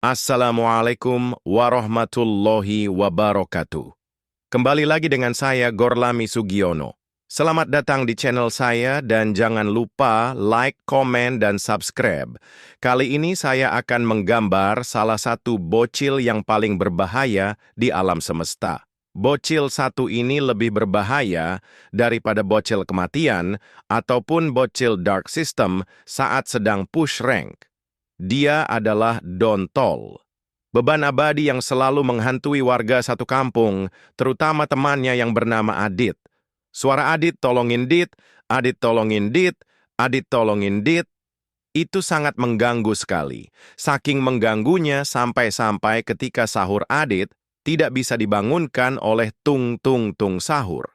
Assalamualaikum warahmatullahi wabarakatuh. Kembali lagi dengan saya, Gorlami Sugiono. Selamat datang di channel saya dan jangan lupa like, komen, dan subscribe. Kali ini saya akan menggambar salah satu bocil yang paling berbahaya di alam semesta. Bocil satu ini lebih berbahaya daripada bocil kematian ataupun bocil dark system saat sedang push rank. Dia adalah Dontol. Beban abadi yang selalu menghantui warga satu kampung, terutama temannya yang bernama Adit. Suara Adit tolongin Dit, Adit tolongin Dit, Adit tolongin Dit, itu sangat mengganggu sekali. Saking mengganggunya sampai-sampai ketika sahur Adit tidak bisa dibangunkan oleh Tung Tung Tung Sahur.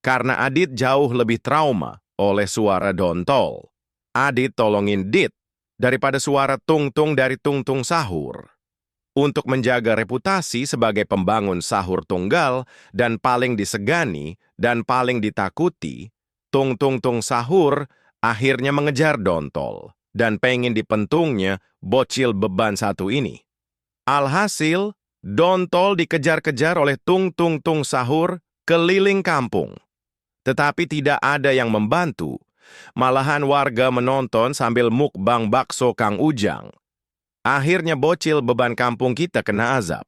Karena Adit jauh lebih trauma oleh suara Dontol. Adit tolongin Dit daripada suara tung-tung dari Tung Tung Sahur. Untuk menjaga reputasi sebagai pembangun sahur tunggal dan paling disegani dan paling ditakuti, Tung Tung Tung Sahur akhirnya mengejar Dontol dan pengen dipentungnya bocil beban satu ini. Alhasil, Dontol dikejar-kejar oleh Tung Tung Tung Sahur keliling kampung. Tetapi tidak ada yang membantu. Malahan warga menonton sambil mukbang bakso Kang Ujang. Akhirnya bocil beban kampung kita kena azab.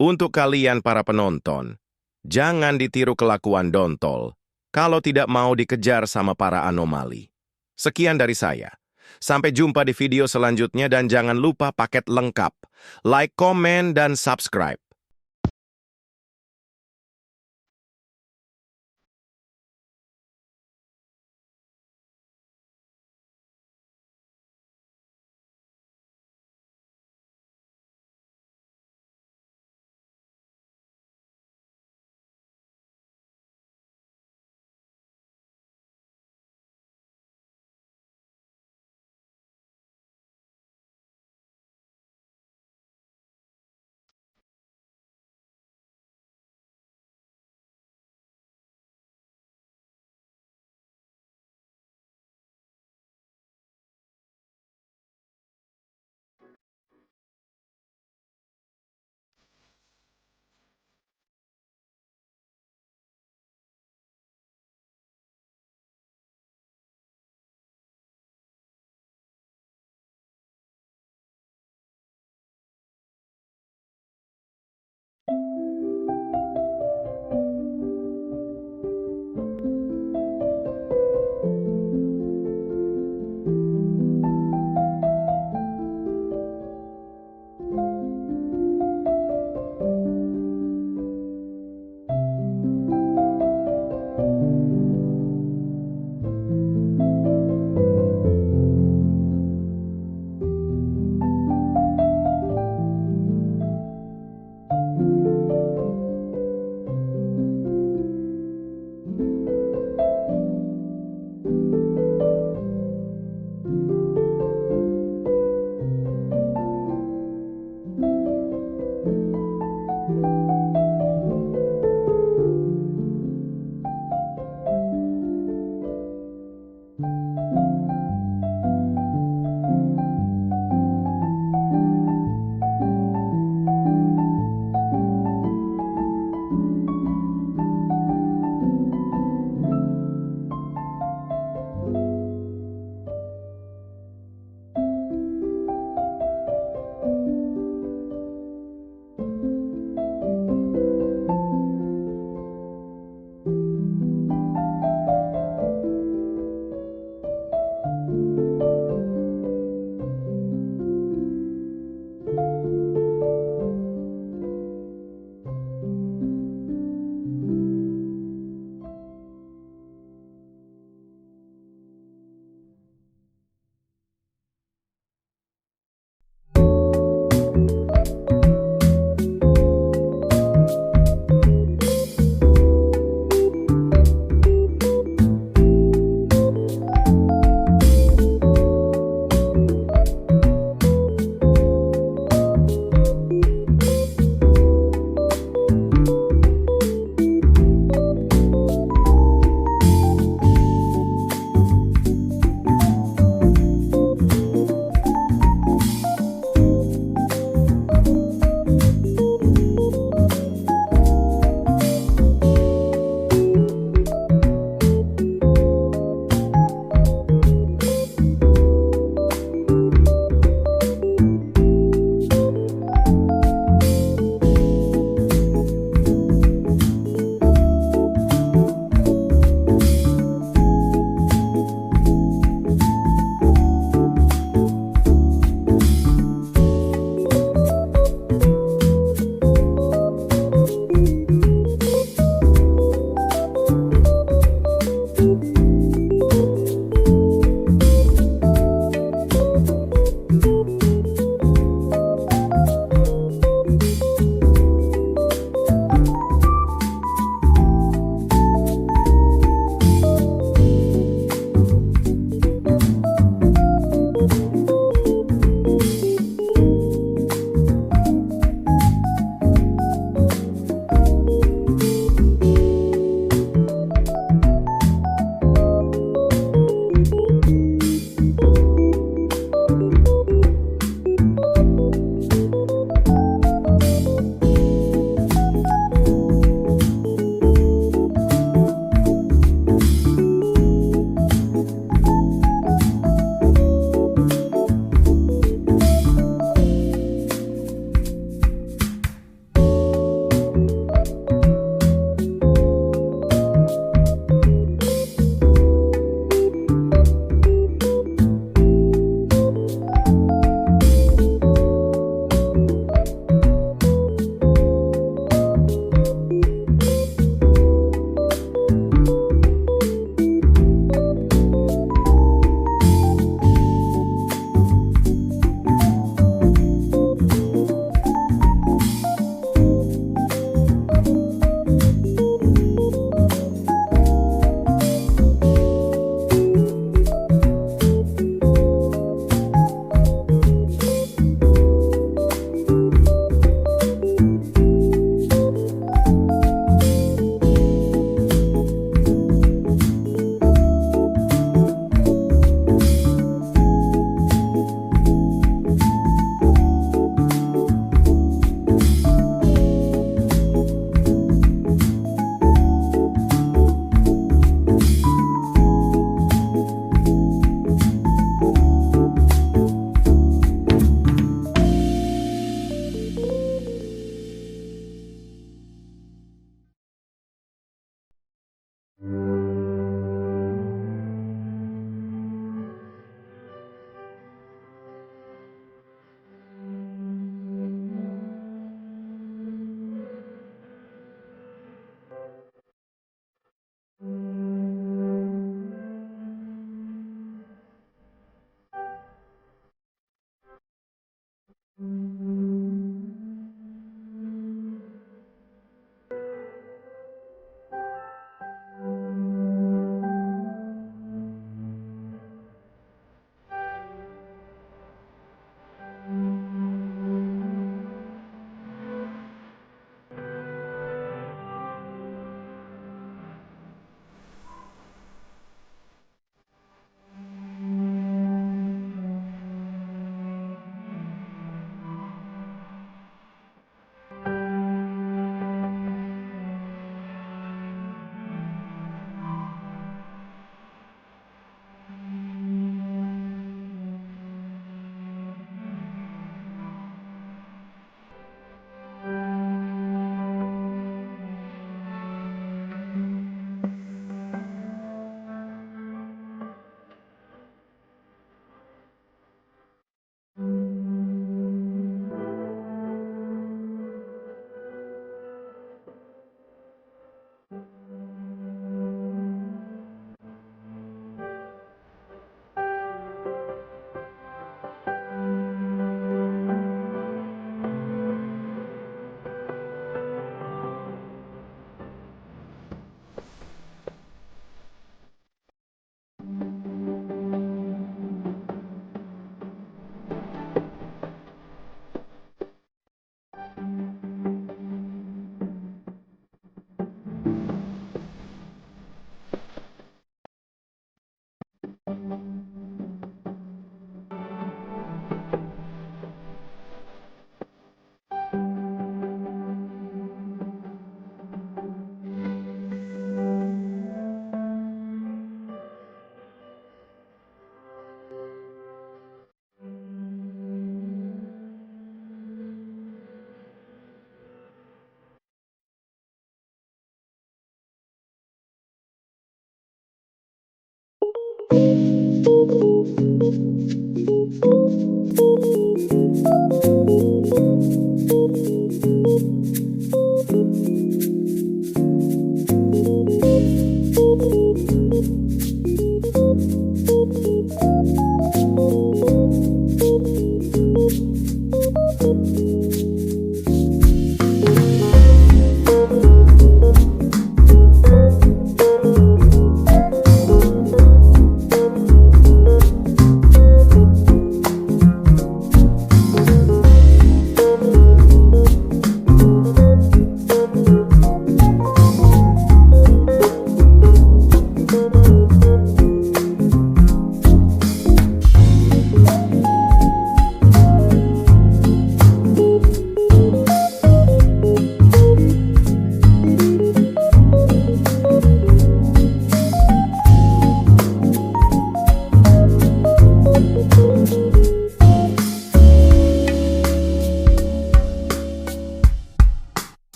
Untuk kalian para penonton, jangan ditiru kelakuan Dontol kalau tidak mau dikejar sama para anomali. Sekian dari saya. Sampai jumpa di video selanjutnya dan jangan lupa paket lengkap. Like, komen, dan subscribe.